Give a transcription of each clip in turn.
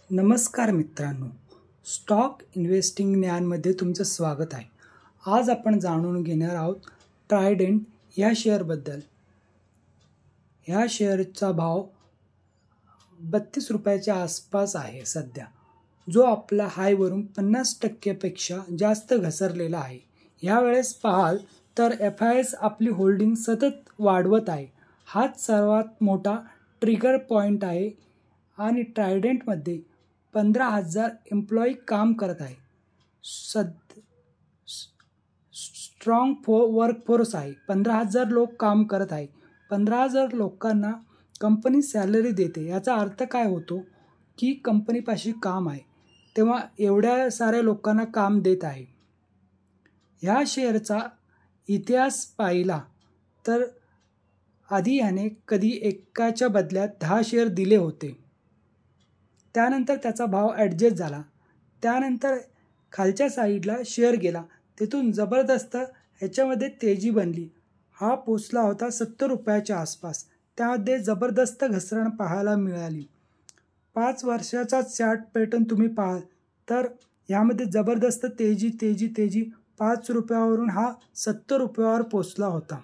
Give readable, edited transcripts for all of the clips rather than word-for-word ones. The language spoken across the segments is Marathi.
नमस्कार मित्रांनो, स्टॉक इन्व्हेस्टिंग ज्ञानमध्ये तुमचं स्वागत आहे. आज आपण जाणून घेणार आहोत ट्रायडेंट या शेअरबद्दल. ह्या शेअरचा भाव 32 रुपयाच्या आसपास आहे सध्या, जो आपला हायवरून 50% जास्त घसरलेला आहे. यावेळेस पाहाल तर FIS आपली होल्डिंग सतत वाढवत आहे. हाच सर्वात मोठा ट्रिगर पॉईंट आहे आणि ट्रायडेंटमध्ये 15,000 एम्प्लॉई काम करत आहे. स्ट्रॉंग वर्कफोर्स आहे. 15,000 लोक काम करत आहे. 15,000 लोकांना कंपनी सॅलरी देते. याचा अर्थ काय होतो की कंपनीपाशी काम आहे, तेव्हा एवढ्या साऱ्या लोकांना काम देत आहे. ह्या शेअरचा इतिहास पाहिला तर आधी याने कधी एकाच्या बदल्यात 10 शेअर दिले होते. त्यानंतर त्याचा भाव ॲडजस्ट झाला. त्यानंतर खालच्या साईडला शेअर गेला. तिथून जबरदस्त ह्याच्यामध्ये तेजी बनली. हा पोचला होता 70 रुपयाच्या आसपास. त्यामध्ये जबरदस्त घसरण पाहायला मिळाली. 5 वर्षाचा चार्ट पॅटर्न तुम्ही पाहाल तर यामध्ये जबरदस्त तेजी 5 रुपयावरून हा 70 रुपयावर पोचला होता.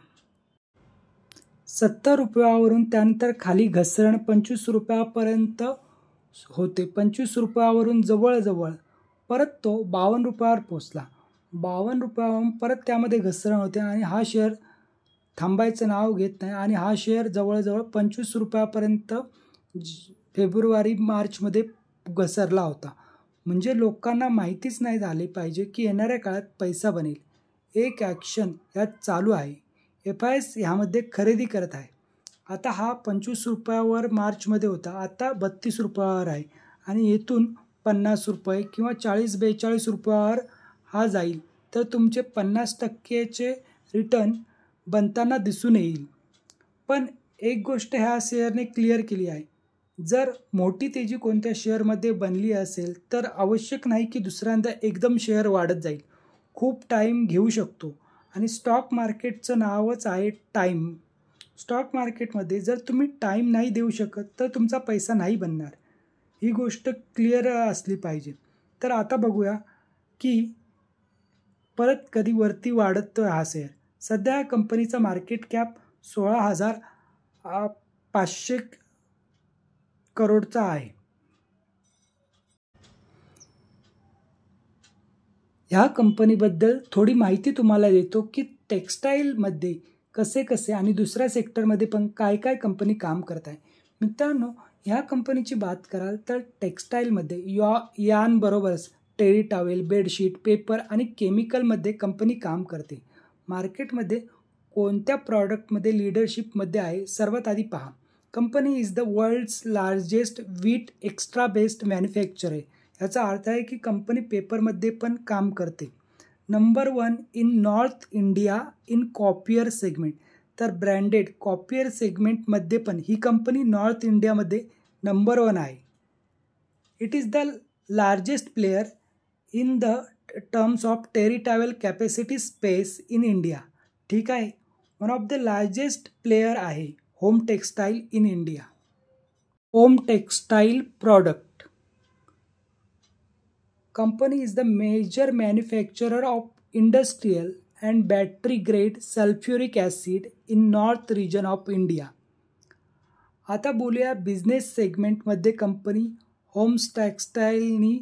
70 रुपयावरून त्यानंतर खाली घसरण 25 रुपयापर्यंत होते. 25 रुपयावरून जवळजवळ परत तो 52 रुपयावर पोचला. 52 रुपयावरून परत त्यामध्ये घसरण होते आणि हा शेअर थांबायचं नाव घेत नाही आणि हा शेअर जवळजवळ 25 रुपयापर्यंत फेब्रुवारी-मार्चमध्ये घसरला होता. म्हणजे लोकांना माहितीच नाही झाली पाहिजे की येणाऱ्या काळात पैसा बनेल. एक ॲक्शन यात चालू आहे. FIS ह्यामध्ये खरेदी करत आहे. आता हा 25 रुपयावर मार्चमध्ये होता, आता 32 रुपयावर आहे आणि येथून 50 रुपये किंवा 40-42 रुपयावर हा जाईल तर तुमचे 50%चे रिटर्न बनताना दिसून येईल. पण एक गोष्ट ह्या शेअरने क्लिअर केली आहे, जर मोठी तेजी कोणत्या शेअरमध्ये बनली असेल तर आवश्यक नाही की दुसऱ्यांदा एकदम शेअर वाढत जाईल. खूप टाईम घेऊ शकतो आणि स्टॉक मार्केटचं नावच आहे टाईम. स्टॉक मार्केटमध्ये जर तुम्ही टाईम नाही देऊ शकत तर तुमचा पैसा नाही बनणार. ही गोष्ट क्लिअर असली पाहिजे. तर आता बघूया की परत कधी वरती वाढतो हा शेअर. सध्या कंपनीचा मार्केट कॅप 16,500 करोडचा आहे. ह्या कंपनीबद्दल थोडी माहिती तुम्हाला देतो की टेक्स्टाईलमध्ये कसे आणि दुसऱ्या सेक्टरमध्ये पण काय कंपनी काम करत आहे. मित्रांनो, ह्या कंपनीची बात कराल तर टेक्स्टाईलमध्ये यानबरोबरच टेरी टॉवेल, बेडशीट, पेपर आणि केमिकलमध्ये कंपनी काम करते. मार्केटमध्ये कोणत्या प्रॉडक्टमध्ये लीडरशिपमध्ये आहे सर्वात आधी पहा. Company is the world's largest wheat extra based manufacture आहे. याचा अर्थ आहे की कंपनी पेपरमध्ये पण काम करते. Number 1 in north India in copier segment. तर ब्रँडेड कॉपियर सेगमेंटमध्ये पण ही कंपनी नॉर्थ इंडियामध्ये नंबर 1 आहे. It is the largest player in the terms of terry towel capacity space in India. ठीक आहे, one of the largest player आहे home textile in India. Home textile product. Company is the major manufacturer of industrial and battery grade sulfuric acid in north region of India. आता बोलूया बिझनेस सेगमेंटमध्ये कंपनी होम टेक्स्टाईलनी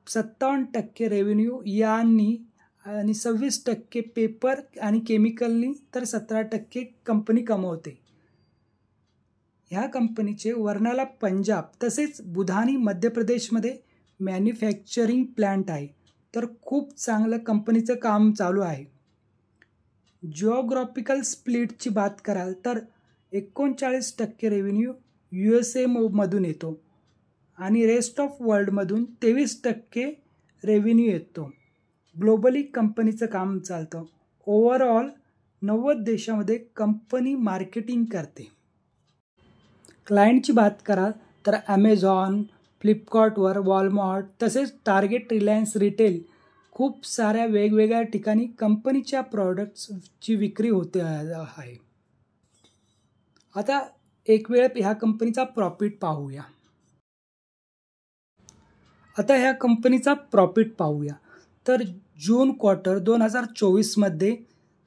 57% रेव्हेन्यू यांनी आणि 26% पेपर आणि केमिकलनी तर 17% कंपनी कमवते. ह्या कंपनीचे वर्नाला पंजाब तसेच बुधानी मध्य प्रदेशमध्ये मॅन्युफॅक्चरिंग प्लॅन्ट आहे. तर खूप चांगलं कंपनीचं काम चालू आहे. जिओग्राफिकल स्प्लिटची बात कराल तर 39% रेव्हेन्यू USA मधून येतो आणि रेस्ट ऑफ वर्ल्डमधून 23% रेव्हेन्यू येतो. ग्लोबली कंपनीचं काम चालतं. ओव्हरऑल 90 देशामध्ये कंपनी मार्केटिंग करते. क्लायंटची बात कराल तर ॲमेझॉन, फ्लिपकार्टवर, वॉलमार्ट तसेच टार्गेट, रिलायन्स रिटेल खूप साऱ्या वेगवेगळ्या ठिकाणी कंपनीच्या प्रॉडक्ट्सची विक्री होते आहे. आता एक वेळ ह्या कंपनीचा प्रॉफिट पाहूया. आता ह्या कंपनीचा प्रॉफिट पाहूया. तर जून क्वार्टर 2024मध्ये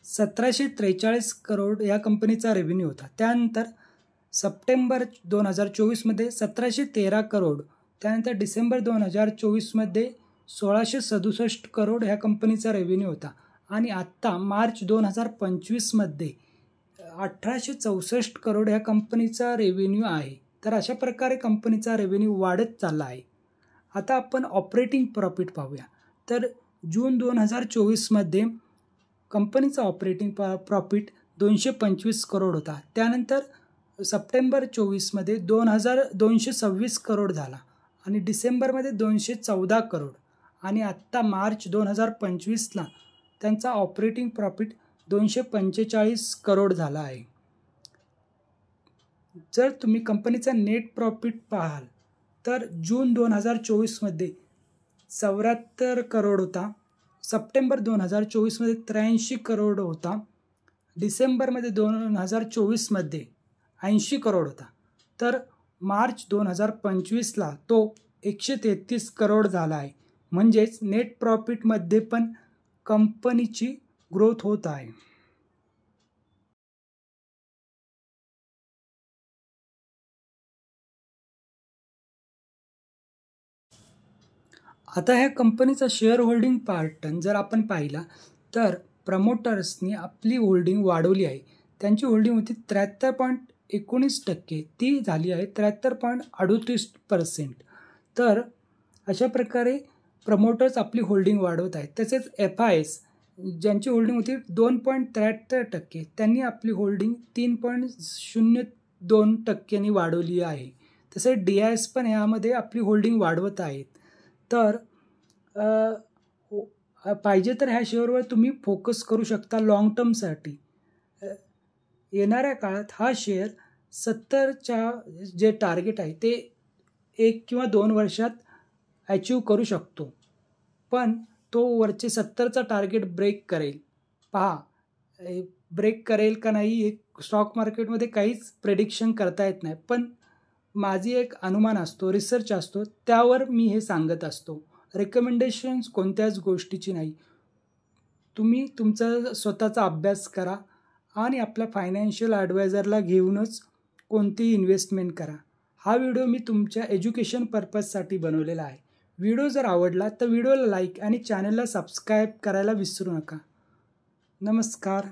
1743 करोड या कंपनीचा रेव्हेन्यू होता. त्यानंतर सप्टेंबर 2024मध्ये 1713 करोड, त्यानंतर डिसेंबर 2024मध्ये 1667 करोड ह्या कंपनीचा रेव्हेन्यू होता आणि आत्ता मार्च 2025मध्ये 1864 करोड ह्या कंपनीचा रेव्हेन्यू आहे. तर अशा प्रकारे कंपनीचा रेव्हेन्यू वाढत चालला आहे. आता आपण ऑपरेटिंग प्रॉफिट पाहूया. तर जून 2024मध्ये कंपनीचा ऑपरेटिंग प्रॉफिट 225 करोड होता. त्यानंतर सप्टेंबर 24मध्ये 226 करोड झाला आणि डिसेंबरमध्ये 214 करोड आणि आत्ता मार्च 2025ला त्यांचा ऑपरेटिंग प्रॉफिट 245 करोड झाला आहे. जर तुम्ही कंपनीचा नेट प्रॉफिट पाहाल तर जून 2024मध्ये 74 करोड होता, सप्टेंबर 2024मध्ये 83 करोड होता, डिसेंबरमध्ये 2024मध्ये 80 करोड होता. तर मार्च 2025ला तो 133 करोड झाला आहे. म्हणजेच नेट प्रॉफिटमध्ये पण कंपनीची ग्रोथ होत आहे. आता ह्या कंपनीचा शेअर होल्डिंग पॅटर्न जर आपण पाहिला तर प्रमोटर्सनी आपली होल्डिंग वाढवली आहे. त्यांची होल्डिंग होती 73.19%, ती झाली आहे 73.38%. तर अशा प्रकारे प्रमोटर्स आपली होल्डिंग वाढवत आहेत. तसेच FIs ज्यांची होल्डिंग होती 2.73%, त्यांनी आपली होल्डिंग 3.02% वाढवली आहे. तसेच DIS पण यामध्ये आपली होल्डिंग वाढवत आहेत. तर पाहिजे तर ह्या शेअरवर तुम्ही फोकस करू शकता लॉंग टर्मसाठी. येणाऱ्या काळात हा शेअर 70च्या जे टार्गेट आहे ते 1 किंवा 2 वर्षात अचीव करू शकतो, पण तो वरचे 70चा टार्गेट ब्रेक करेल. पहा, ब्रेक करेल का नाही हे स्टॉक मार्केटमध्ये काहीच प्रेडिक्शन करता येत नाही, पण माझी एक अनुमान असतो, रिसर्च असतो, त्यावर मी हे सांगत असतो. रेकमेंडेशन्स कोणत्याच गोष्टीची नाही. तुम्ही तुमचा स्वतःचा अभ्यास करा आणि आपल्या फायनान्शियल ॲडवायझरला घेऊनच कोणतीही इन्व्हेस्टमेंट करा. हा व्हिडिओ मी तुमच्या एज्युकेशन पर्पजसाठी बनवलेला आहे. व्हिडिओ जर आवडला तर व्हिडिओला लाईक आणि चॅनलला सबस्क्राईब करायला विसरू नका. नमस्कार.